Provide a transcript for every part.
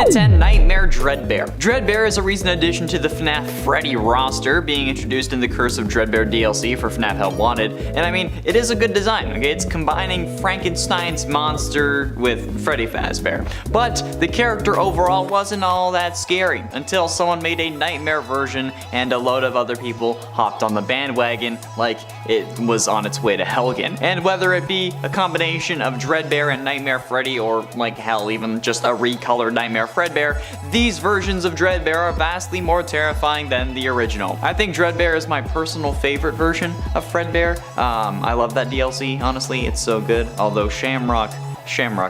at 10, Nightmare Dreadbear. Dreadbear is a recent addition to the FNAF Freddy roster, being introduced in the Curse of Dreadbear DLC for FNAF Help Wanted, and I mean, it is a good design, okay? It's combining Frankenstein's monster with Freddy Fazbear. But the character overall wasn't all that scary, until someone made a Nightmare version and a load of other people hopped on the bandwagon like it was on its way to hell again. And whether it be a combination of Dreadbear and Nightmare Freddy, or like hell, even just a recolored Nightmare Fredbear, these versions of Dreadbear are vastly more terrifying than the original. I think Dreadbear is my personal favorite version of Fredbear. I love that DLC, honestly, it's so good. Although Shamrock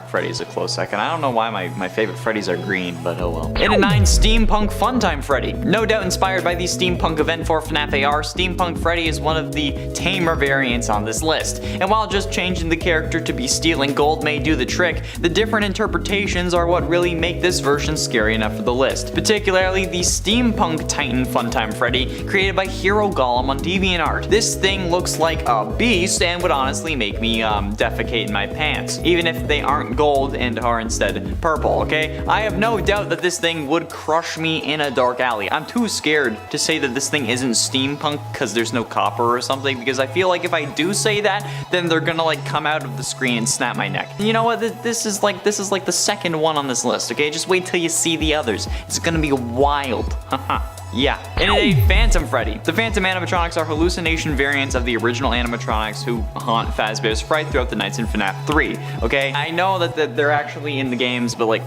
Freddy is a close second. I don't know why my favorite Freddys are green, but oh well. In at 9, Steampunk Funtime Freddy. No doubt inspired by the steampunk event for FNAF AR, Steampunk Freddy is one of the tamer variants on this list. And while just changing the character to be steel and gold may do the trick, the different interpretations are what really make this version scary enough for the list. Particularly the Steampunk Titan Funtime Freddy, created by Hero Golem on DeviantArt. This thing looks like a beast and would honestly make me defecate in my pants, even if they aren't gold and are instead purple, okay? I have no doubt that this thing would crush me in a dark alley. I'm too scared to say that this thing isn't steampunk because there's no copper or something, because I feel like if I do say that, then they're gonna like come out of the screen and snap my neck. And you know what? This is like the second one on this list, okay? Just wait till you see the others. It's gonna be wild. Haha. Yeah. In at 8, Phantom Freddy. The Phantom animatronics are hallucination variants of the original animatronics who haunt Fazbear's Fright throughout the nights in FNAF 3, okay? I know that they're actually in the games, but like,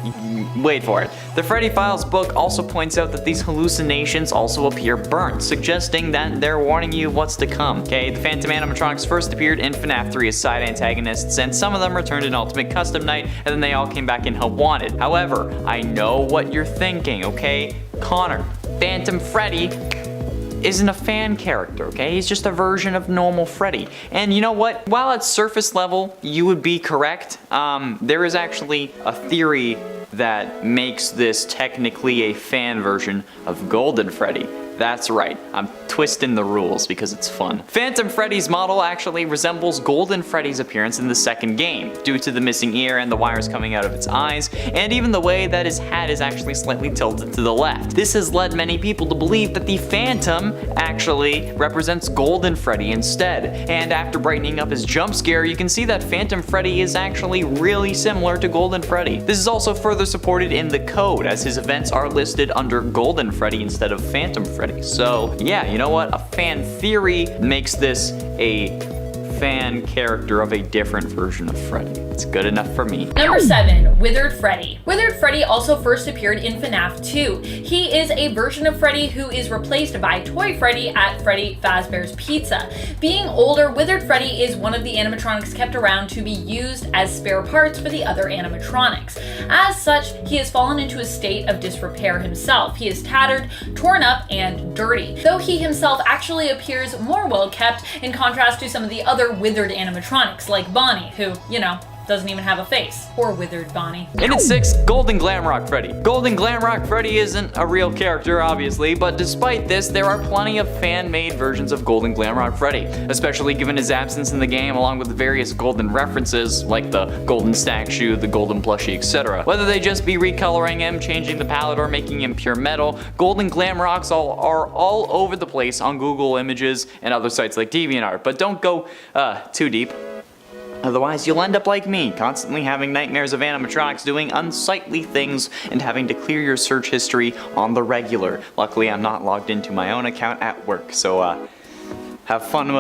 wait for it. The Freddy Files book also points out that these hallucinations also appear burnt, suggesting that they're warning you what's to come, okay? The Phantom animatronics first appeared in FNAF 3 as side antagonists, and some of them returned in Ultimate Custom Night, and then they all came back in Help Wanted. However, I know what you're thinking, okay? Connor, Phantom Freddy isn't a fan character, okay? He's just a version of normal Freddy. And you know what? While at surface level, you would be correct, there is actually a theory that makes this technically a fan version of Golden Freddy. That's right, I'm twisting the rules because it's fun. Phantom Freddy's model actually resembles Golden Freddy's appearance in the second game, due to the missing ear and the wires coming out of its eyes, and even the way that his hat is actually slightly tilted to the left. This has led many people to believe that the Phantom actually represents Golden Freddy instead, and after brightening up his jump scare, you can see that Phantom Freddy is actually really similar to Golden Freddy. This is also further supported in the code, as his events are listed under Golden Freddy instead of Phantom Freddy. So yeah, you know what? A fan theory makes this a fan character of a different version of Freddy. It's good enough for me. Number 7, Withered Freddy. Withered Freddy also first appeared in FNAF 2. He is a version of Freddy who is replaced by Toy Freddy at Freddy Fazbear's Pizza. Being older, Withered Freddy is one of the animatronics kept around to be used as spare parts for the other animatronics. As such, he has fallen into a state of disrepair himself. He is tattered, torn up, and dirty, though he himself actually appears more well kept in contrast to some of the other withered animatronics like Bonnie, who, you know, doesn't even have a face. Poor withered Bonnie. In at 6, Golden Glamrock Freddy. Golden Glamrock Freddy isn't a real character, obviously, but despite this, there are plenty of fan-made versions of Golden Glamrock Freddy, especially given his absence in the game, along with various golden references, like the golden stack shoe, the golden plushie, etc. Whether they just be recoloring him, changing the palette, or making him pure metal, Golden Glamrocks are all over the place on Google Images and other sites like DeviantArt, but don't go too deep. Otherwise, you'll end up like me, constantly having nightmares of animatronics doing unsightly things and having to clear your search history on the regular. Luckily, I'm not logged into my own account at work, so have fun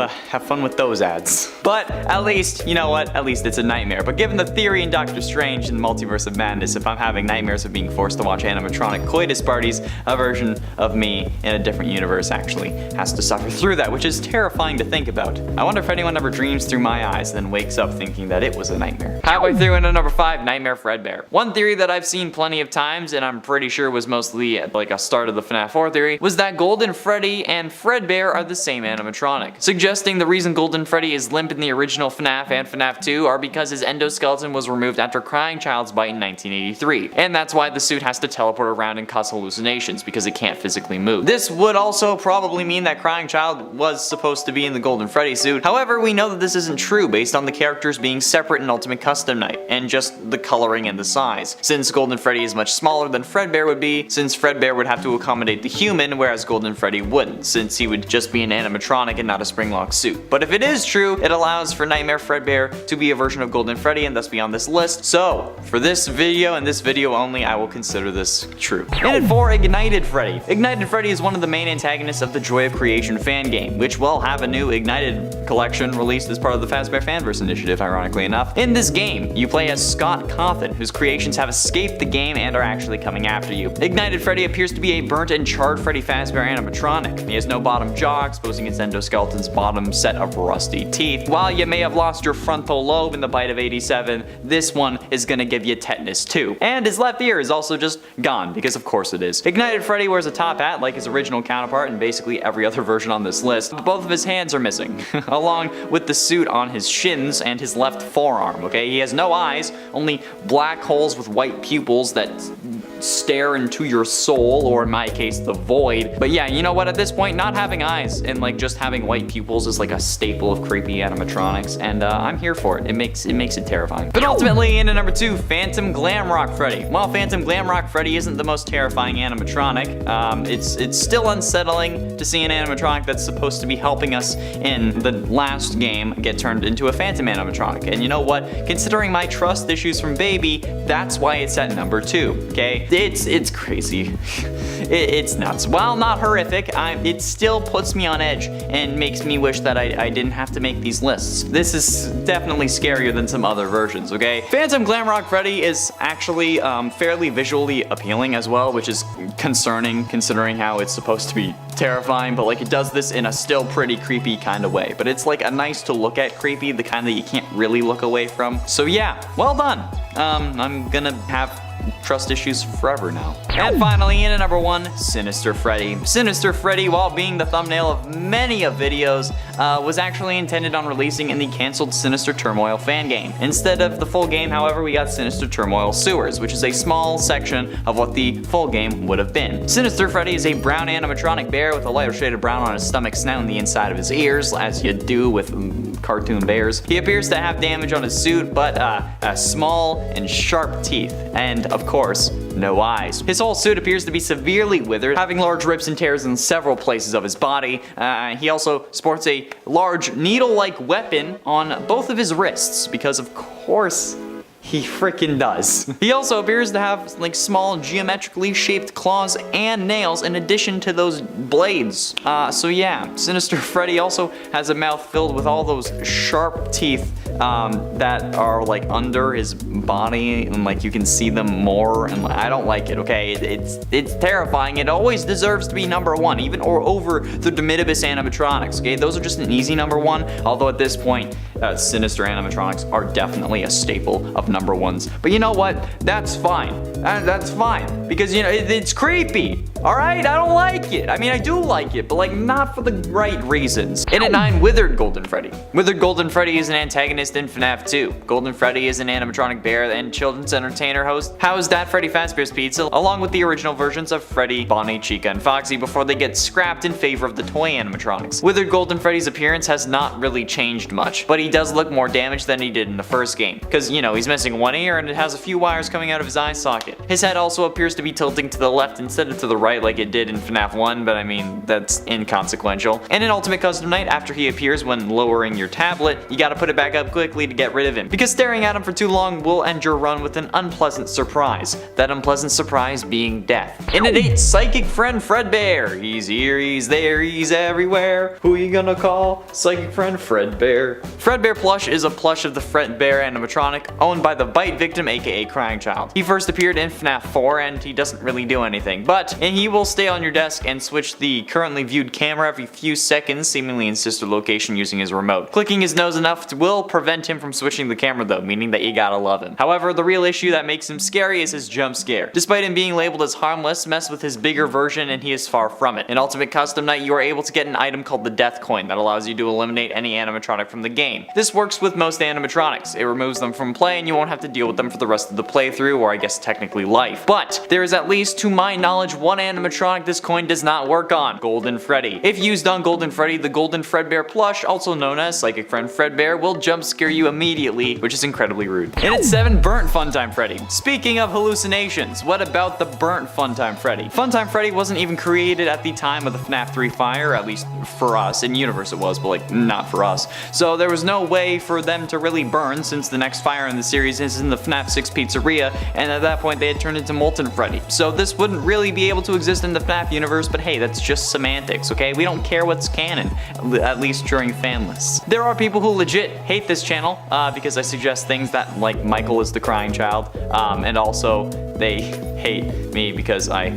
with those ads. But at least, you know what? At least it's a nightmare. But given the theory in Doctor Strange and the Multiverse of Madness, if I'm having nightmares of being forced to watch animatronic coitus parties, a version of me in a different universe actually has to suffer through that, which is terrifying to think about. I wonder if anyone ever dreams through my eyes, then wakes up thinking that it was a nightmare. Halfway through into number 5, Nightmare Fredbear. One theory that I've seen plenty of times, and I'm pretty sure was mostly like a start of the FNAF 4 theory, was that Golden Freddy and Fredbear are the same animatronic. animatronic, suggesting the reason Golden Freddy is limp in the original FNAF and FNAF 2 are because his endoskeleton was removed after Crying Child's bite in 1983, and that's why the suit has to teleport around and cause hallucinations because it can't physically move. This would also probably mean that Crying Child was supposed to be in the Golden Freddy suit. However, we know that this isn't true based on the characters being separate in Ultimate Custom Night, and just the coloring and the size. Since Golden Freddy is much smaller than Fredbear would be, since Fredbear would have to accommodate the human, whereas Golden Freddy wouldn't, since he would just be an animatronic and not a spring-lock suit. But if it is true, it allows for Nightmare Fredbear to be a version of Golden Freddy and thus be on this list. So, for this video and this video only, I will consider this true. And at 4, Ignited Freddy. Ignited Freddy is one of the main antagonists of the Joy of Creation fan game, which will have a new Ignited collection released as part of the Fazbear Fanverse initiative, ironically enough. In this game, you play as Scott Cawthon, whose creations have escaped the game and are actually coming after you. Ignited Freddy appears to be a burnt and charred Freddy Fazbear animatronic. He has no bottom jaw, exposing his endoskeleton's bottom set of rusty teeth. While you may have lost your frontal lobe in the bite of 87, this one is gonna give you tetanus too. And his left ear is also just gone, because of course it is. Ignited Freddy wears a top hat like his original counterpart and basically every other version on this list. Both of his hands are missing, along with the suit on his shins and his left forearm, okay? He has no eyes, only black holes with white pupils that stare into your soul, or in my case, the void. But yeah, you know what, at this point, not having eyes and like just having white pupils is like a staple of creepy animatronics, and I'm here for it. It makes it terrifying. But ultimately, in at number 2, Phantom Glamrock Freddy. While Phantom Glamrock Freddy isn't the most terrifying animatronic, it's still unsettling to see an animatronic that's supposed to be helping us in the last game get turned into a phantom animatronic. And you know what? Considering my trust issues from Baby, that's why it's at number 2, okay? It's crazy. It's nuts. While not horrific, it still puts me on edge and makes me wish that I didn't have to make these lists. This is definitely scarier than some other versions, okay? Phantom Glamrock Freddy is actually fairly visually appealing as well, which is concerning considering how it's supposed to be terrifying, but like it does this in a still pretty creepy kind of way. But it's like a nice to look at creepy, the kind that you can't really look away from. So yeah, well done. I'm gonna have trust issues forever now. And finally, in at number 1, Sinister Freddy. Sinister Freddy, while being the thumbnail of many of videos, was actually intended on releasing in the cancelled Sinister Turmoil fan game. Instead of the full game, however, we got Sinister Turmoil Sewers, which is a small section of what the full game would have been. Sinister Freddy is a brown animatronic bear with a lighter shade of brown on his stomach, snout, and the inside of his ears, as you do with cartoon bears. He appears to have damage on his suit, but small and sharp teeth, and of course, no eyes. His whole suit appears to be severely withered, having large rips and tears in several places of his body. He also sports a large needle-like weapon on both of his wrists, because of course he freaking does. He also appears to have like small geometrically shaped claws and nails in addition to those blades. So yeah, Sinister Freddy also has a mouth filled with all those sharp teeth that are like under his body, and like you can see them more, and I don't like it, okay? It's terrifying. It always deserves to be number 1, even or over the de minimis animatronics, okay? Those are just an easy number 1, although at this point, Sinister animatronics are definitely a staple of number 1s. But you know what? That's fine. That's fine, because you know, it's creepy. Alright, I don't like it. I mean, I do like it, but like not for the right reasons. In at 9, Withered Golden Freddy. Withered Golden Freddy is an antagonist in FNAF 2. Golden Freddy is an animatronic bear and children's entertainer housed at Freddy Fazbear's Pizza, along with the original versions of Freddy, Bonnie, Chica, and Foxy before they get scrapped in favor of the toy animatronics. Withered Golden Freddy's appearance has not really changed much, but he does look more damaged than he did in the first game, because you know, he's missing one ear and it has a few wires coming out of his eye socket. His head also appears to be tilting to the left instead of to the right like it did in FNAF 1, but I mean, that's inconsequential. And in Ultimate Custom Night, after he appears when lowering your tablet, you gotta put it back up quickly to get rid of him, because staring at him for too long will end your run with an unpleasant surprise. That unpleasant surprise being death. In at 8, Psychic Friend Fredbear. He's here, he's there, he's everywhere. Who you gonna call? Psychic Friend Fredbear. Fredbear plush is a plush of the Fredbear animatronic, owned by the bite victim, aka Crying Child. He first appeared in FNAF 4 and he doesn't really do anything, but he will stay on your desk and switch the currently viewed camera every few seconds, seemingly in sister location using his remote. Clicking his nose enough will prevent prevent him from switching the camera though, meaning that you gotta love him. However, the real issue that makes him scary is his jump scare. Despite him being labeled as harmless, mess with his bigger version and he is far from it. In Ultimate Custom Night, you are able to get an item called the Death Coin that allows you to eliminate any animatronic from the game. This works with most animatronics. It removes them from play and you won't have to deal with them for the rest of the playthrough, or I guess technically life. But there is at least, to my knowledge, one animatronic this coin does not work on: Golden Freddy. If used on Golden Freddy, the Golden Fredbear plush, also known as Psychic Friend Fredbear, will jump scare you immediately, which is incredibly rude. And at 7, Burnt Funtime Freddy. Speaking of hallucinations, what about the Burnt Funtime Freddy? Funtime Freddy wasn't even created at the time of the FNAF 3 fire, at least for us. In universe it was, but like not for us. So there was no way for them to really burn, since the next fire in the series is in the FNAF 6 pizzeria, and at that point they had turned into Molten Freddy. So this wouldn't really be able to exist in the FNAF universe, but hey, that's just semantics, okay? We don't care what's canon, at least during fan lists. There are people who legit hate this channel because I suggest things that, like, Michael is the crying child, and also they hate me because I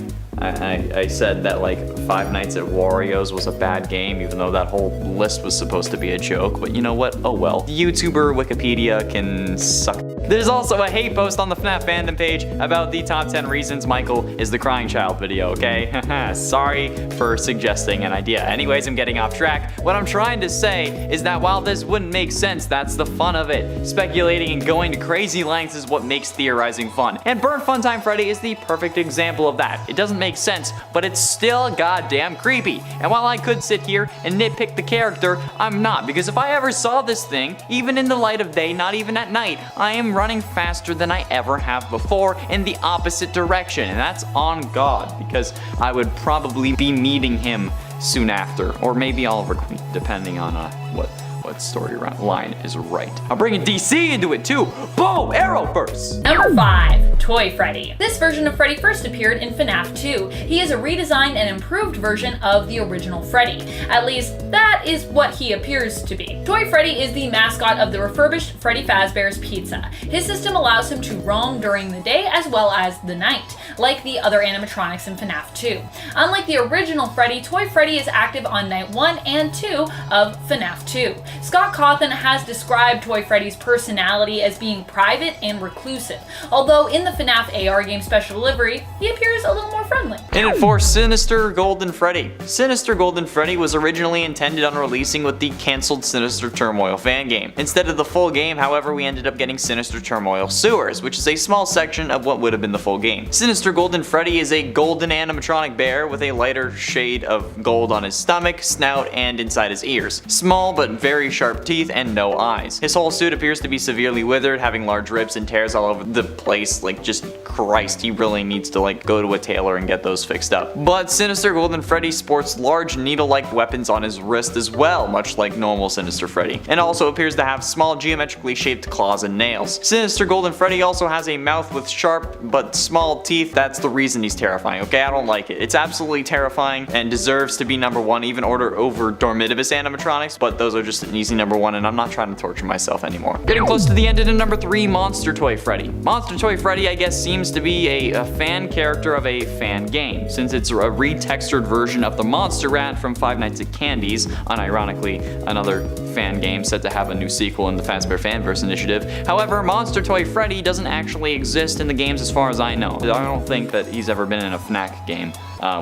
said that like Five Nights at Wario's was a bad game, even though that whole list was supposed to be a joke. But you know what? Oh well. The YouTuber Wikipedia can suck. There's also a hate post on the FNAF fandom page about the top 10 reasons Michael is the crying child video, okay? Sorry for suggesting an idea. Anyways, I'm getting off track. What I'm trying to say is that while this wouldn't make sense, that's the fun of it. Speculating and going to crazy lengths is what makes theorizing fun. And Burnt Funtime Freddy is the perfect example of that. It doesn't make sense, but it's still goddamn creepy. And while I could sit here and nitpick the character, I'm not, because if I ever saw this thing, even in the light of day, not even at night, I am running faster than I ever have before in the opposite direction, and that's on God, because I would probably be meeting him soon after, or maybe Oliver Queen, depending on what storyline is right. I'm bringing DC into it too. Boom! Arrowverse! Number 5, Toy Freddy. This version of Freddy first appeared in FNAF 2. He is a redesigned and improved version of the original Freddy. At least, that is what he appears to be. Toy Freddy is the mascot of the refurbished Freddy Fazbear's Pizza. His system allows him to roam during the day as well as the night, like the other animatronics in FNAF 2. Unlike the original Freddy, Toy Freddy is active on night 1 and 2 of FNAF 2. Scott Cawthon has described Toy Freddy's personality as being private and reclusive, although in the FNAF AR game special delivery, he appears a little more friendly. In at 4, Sinister Golden Freddy. Sinister Golden Freddy was originally intended on releasing with the cancelled Sinister Turmoil fan game. Instead of the full game, however, we ended up getting Sinister Turmoil Sewers, which is a small section of what would have been the full game. Sinister Golden Freddy is a golden animatronic bear with a lighter shade of gold on his stomach, snout, and inside his ears. Small but very sharp teeth and no eyes. His whole suit appears to be severely withered, having large rips and tears all over the place. Like, just Christ, he really needs to like go to a tailor and get those fixed up. But Sinister Golden Freddy sports large needle-like weapons on his wrist as well, much like normal Sinister Freddy, and also appears to have small geometrically shaped claws and nails. Sinister Golden Freddy also has a mouth with sharp but small teeth. That's the reason he's terrifying, okay? I don't like it. It's absolutely terrifying and deserves to be number 1, even over Dormitivus animatronics, but those are just an easy number 1 and I'm not trying to torture myself anymore. Getting close to the end, and in number 3, Monster Toy Freddy. Monster Toy Freddy, I guess, seems to be a fan character of a fan game, since it's a retextured version of the Monster Rat from Five Nights at Candy's, unironically another fan game set to have a new sequel in the Fazbear Fanverse initiative. However, Monster Toy Freddy doesn't actually exist in the games as far as I know. I don't think that he's ever been in a FNAF game.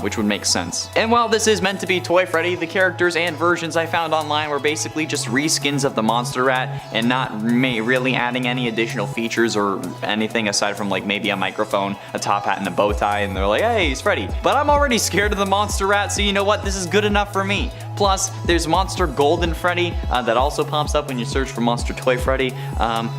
Which would make sense. And while this is meant to be Toy Freddy, the characters and versions I found online were basically just reskins of the Monster Rat and not really adding any additional features or anything aside from like maybe a microphone, a top hat, and a bow tie, and they're like, hey, he's Freddy. But I'm already scared of the Monster Rat, so you know what? This is good enough for me. Plus, there's Monster Golden Freddy that also pops up when you search for Monster Toy Freddy.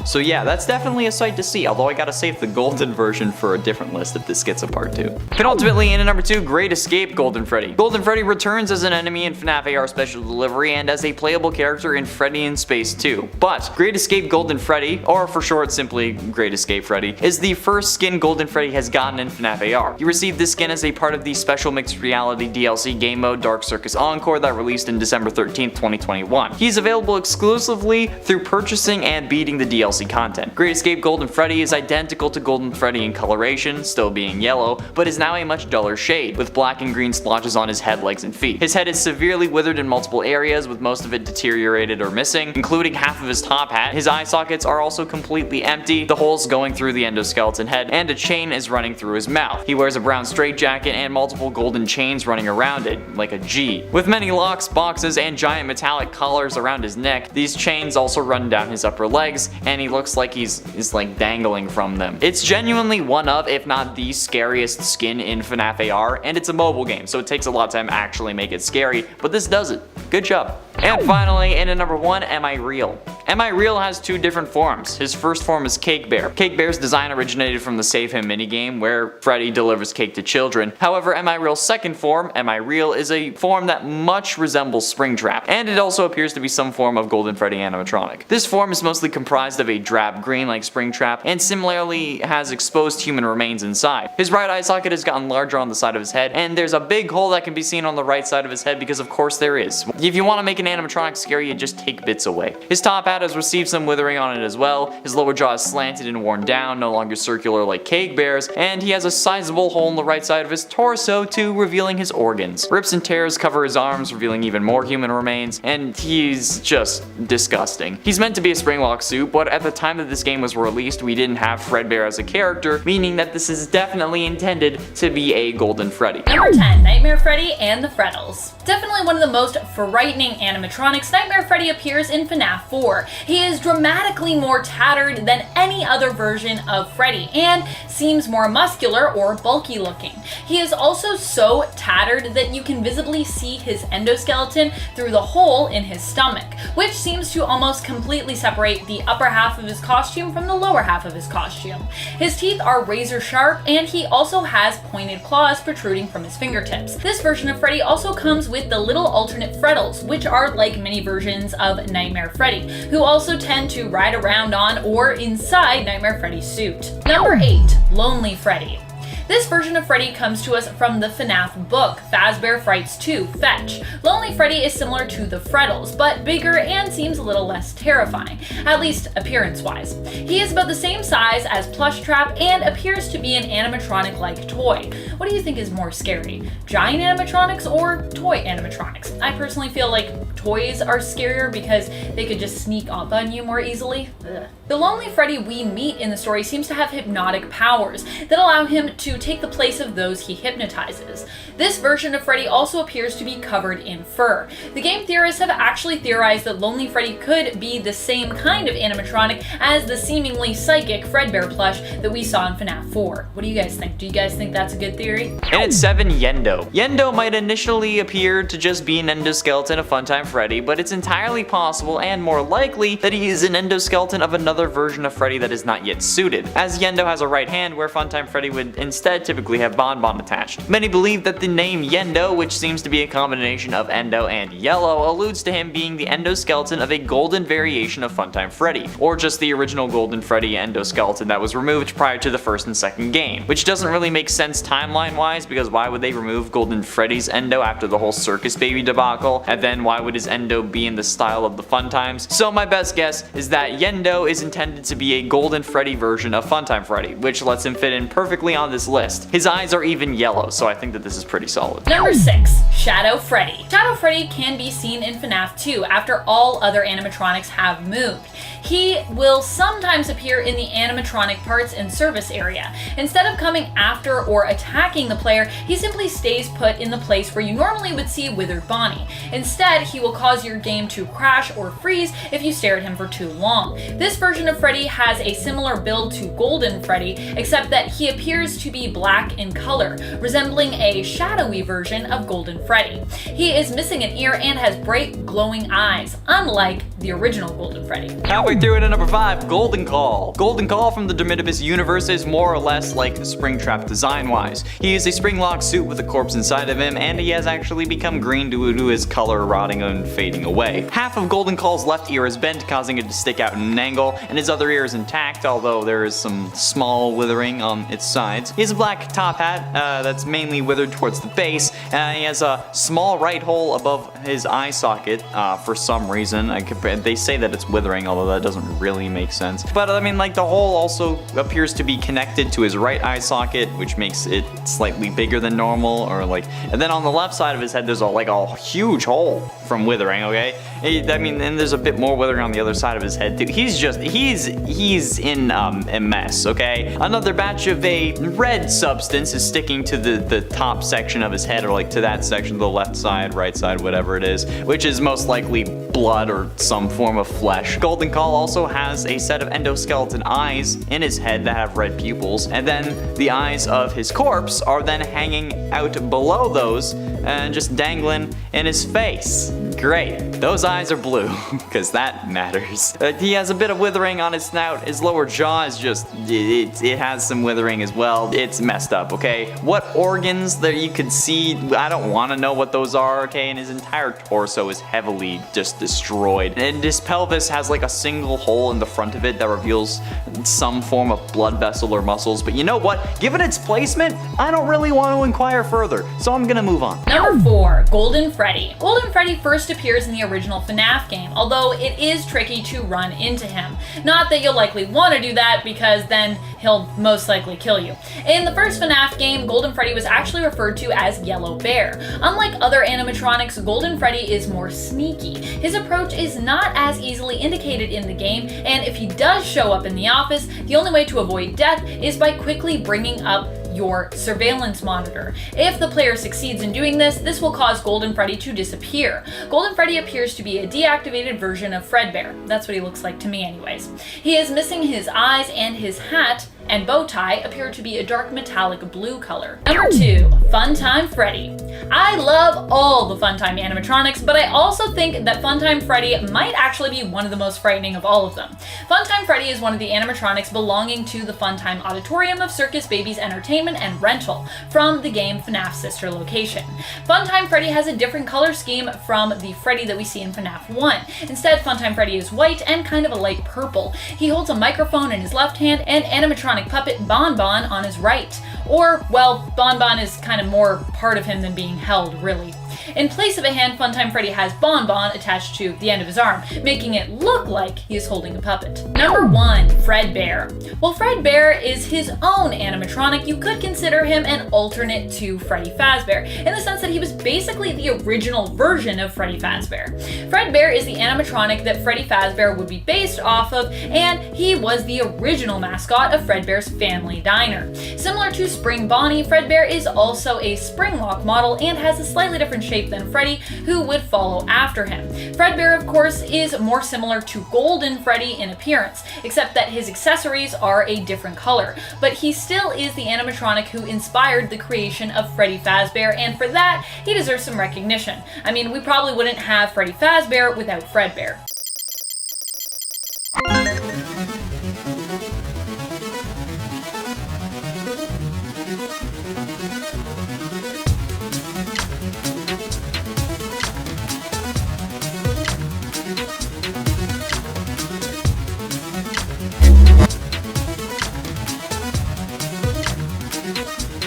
So yeah, that's definitely a sight to see, although I gotta save the golden version for a different list if this gets a part 2. And ultimately, in at number 2, Great Escape Golden Freddy. Golden Freddy returns as an enemy in FNAF AR Special Delivery and as a playable character in Freddy in Space 2. But Great Escape Golden Freddy, or for short simply Great Escape Freddy, is the first skin Golden Freddy has gotten in FNAF AR. He received this skin as a part of the special mixed reality DLC game mode Dark Circus Encore that released in December 13th, 2021. He's available exclusively through purchasing and beating the DLC content. Great Escape Golden Freddy is identical to Golden Freddy in coloration, still being yellow, but is now a much duller shade, with black and green splotches on his head, legs, and feet. His head is severely withered in multiple areas, with most of it deteriorated or missing, including half of his top hat. His eye sockets are also completely empty, the holes going through the endoskeleton head, and a chain is running through his mouth. He wears a brown straitjacket and multiple golden chains running around it, like a G. With many locks, boxes, and giant metallic collars around his neck, these chains also run down his upper legs, and he looks like he's like dangling from them. It's genuinely one of, if not the scariest skin in FNAF AR, and it's a mobile game, so it takes a lot of time to actually make it scary, but this does it. Good job. And finally, in at number 1, Am I Real? Am I Real has two different forms. His first form is Cake Bear. Cake Bear's design originated from the Save Him minigame, where Freddy delivers cake to children. However, Am I Real's second form, Am I Real, is a form that much resembles Springtrap, and it also appears to be some form of Golden Freddy animatronic. This form is mostly comprised of a drab green like Springtrap, and similarly has exposed human remains inside. His right eye socket has gotten larger on the side of his head, and there's a big hole that can be seen on the right side of his head because of course there is. If you want to make an animatronic scary, you just take bits away. His top hat has received some withering on it as well. His lower jaw is slanted and worn down, no longer circular like Cake Bear's, and he has a sizable hole in the right side of his torso too, revealing his organs. Rips and tears cover his arms, revealing even more human remains, and he's just disgusting. He's meant to be a springlock suit, but at the time that this game was released, we didn't have Fredbear as a character, meaning that this is definitely intended to be a Golden Freddy. Number 10, Nightmare Freddy and the Freddles. Definitely one of the most frightening animatronics, Nightmare Freddy appears in FNAF 4. He is dramatically more tattered than any other version of Freddy, and seems more muscular or bulky looking. He is also so tattered that you can visibly see his endoskeleton through the hole in his stomach, which seems to almost completely separate the upper half of his costume from the lower half of his costume. His teeth are razor sharp, and he also has pointed claws protruding from his fingertips. This version of Freddy also comes with the little alternate Freddles, which are like mini versions of Nightmare Freddy, who also tend to ride around on or inside Nightmare Freddy's suit. Number 8, Lonely Freddy. This version of Freddy comes to us from the FNAF book, Fazbear Frights 2, Fetch. Lonely Freddy is similar to the Freddles, but bigger and seems a little less terrifying, at least appearance-wise. He is about the same size as Plushtrap and appears to be an animatronic-like toy. What do you think is more scary, giant animatronics or toy animatronics? I personally feel like toys are scarier because they could just sneak up on you more easily. Ugh. The Lonely Freddy we meet in the story seems to have hypnotic powers that allow him to take the place of those he hypnotizes. This version of Freddy also appears to be covered in fur. The game theorists have actually theorized that Lonely Freddy could be the same kind of animatronic as the seemingly psychic Fredbear plush that we saw in FNAF 4. What do you guys think? Do you guys think that's a good theory? And at 7, Yendo. Yendo might initially appear to just be an endoskeleton of Funtime Freddy, but it's entirely possible and more likely that he is an endoskeleton of another version of Freddy that is not yet suited, as Yendo has a right hand where Funtime Freddy would instead typically have Bonbon attached. Many believe that the name Yendo, which seems to be a combination of endo and yellow, alludes to him being the endoskeleton of a golden variation of Funtime Freddy, or just the original Golden Freddy endoskeleton that was removed prior to the first and second game, which doesn't really make sense timeline wise, because why would they remove Golden Freddy's endo after the whole Circus Baby debacle, and then why would his endo be in the style of the Funtimes? So my best guess is that Yendo is intended to be a Golden Freddy version of Funtime Freddy, which lets him fit in perfectly on this list. His eyes are even yellow, so I think that this is pretty solid. Number 6, Shadow Freddy. Shadow Freddy can be seen in FNAF 2 after all other animatronics have moved. He will sometimes appear in the animatronic parts and service area. Instead of coming after or attacking the player, he simply stays put in the place where you normally would see Withered Bonnie. Instead, he will cause your game to crash or freeze if you stare at him for too long. This version of Freddy has a similar build to Golden Freddy, except that he appears to be black in color, resembling a shadowy version of Golden Freddy. He is missing an ear and has bright glowing eyes, unlike the original Golden Freddy. Halfway through it at number 5, Golden Call. Golden Call from the Dermitibus universe is more or less like Springtrap design-wise. He is a spring-locked suit with a corpse inside of him, and he has actually become green due to his color rotting and fading away. Half of Golden Call's left ear is bent, causing it to stick out in an angle, and his other ear is intact, although there is some small withering on its sides. He has a black top hat that's mainly withered towards the base. He has a small right hole above his eye socket for some reason. They say that it's withering, although that doesn't really make sense. But I mean, like, the hole also appears to be connected to his right eye socket, which makes it slightly bigger than normal, or like, and then on the left side of his head there's a huge hole from withering, okay? I mean, and there's a bit more withering on the other side of his head too. He's in a mess, okay? Another batch of a red substance is sticking to the top section of his head, or like to that section, the left side, right side, whatever it is, which is most likely blood or some form of flesh. Golden Call also has a set of endoskeleton eyes in his head that have red pupils, and then the eyes of his corpse are then hanging out below those and just dangling in his face. Great. Those eyes are blue, because that matters. He has a bit of withering on his snout. His lower jaw is just, it has some withering as well. It's messed up, okay? What organs that you could see, I don't want to know what those are, okay? And his entire torso is heavily just destroyed. And his pelvis has like a single hole in the front of it that reveals some form of blood vessel or muscles. But you know what? Given its placement, I don't really want to inquire further, so I'm gonna move on. Number 4, Golden Freddy. Golden Freddy first appears in the original FNAF game, although it is tricky to run into him. Not that you'll likely want to do that, because then he'll most likely kill you. In the first FNAF game, Golden Freddy was actually referred to as Yellow Bear. Unlike other animatronics, Golden Freddy is more sneaky. His approach is not as easily indicated in the game, and if he does show up in the office, the only way to avoid death is by quickly bringing up your surveillance monitor. If the player succeeds in doing this, this will cause Golden Freddy to disappear. Golden Freddy appears to be a deactivated version of Fredbear. That's what he looks like to me anyways. He is missing his eyes, and his hat and bow tie appear to be a dark metallic blue color. Number 2, Funtime Freddy. I love all the Funtime animatronics, but I also think that Funtime Freddy might actually be one of the most frightening of all of them. Funtime Freddy is one of the animatronics belonging to the Funtime Auditorium of Circus Baby's Entertainment and Rental from the game FNAF Sister Location. Funtime Freddy has a different color scheme from the Freddy that we see in FNAF 1. Instead, Funtime Freddy is white and kind of a light purple. He holds a microphone in his left hand and animatronic puppet Bon Bon on his right. Or, well, Bon Bon is kind of more part of him than being held, really. In place of a hand, Funtime Freddy has Bon Bon attached to the end of his arm, making it look like he is holding a puppet. Number 1, Fredbear. While Fredbear is his own animatronic, you could consider him an alternate to Freddy Fazbear, in the sense that he was basically the original version of Freddy Fazbear. Fredbear is the animatronic that Freddy Fazbear would be based off of, and he was the original mascot of Fredbear's Family Diner. Similar to Spring Bonnie, Fredbear is also a Springlock model and has a slightly different shape than Freddy, who would follow after him. Fredbear, of course, is more similar to Golden Freddy in appearance, except that his accessories are a different color. But he still is the animatronic who inspired the creation of Freddy Fazbear, and for that, he deserves some recognition. I mean, we probably wouldn't have Freddy Fazbear without Fredbear.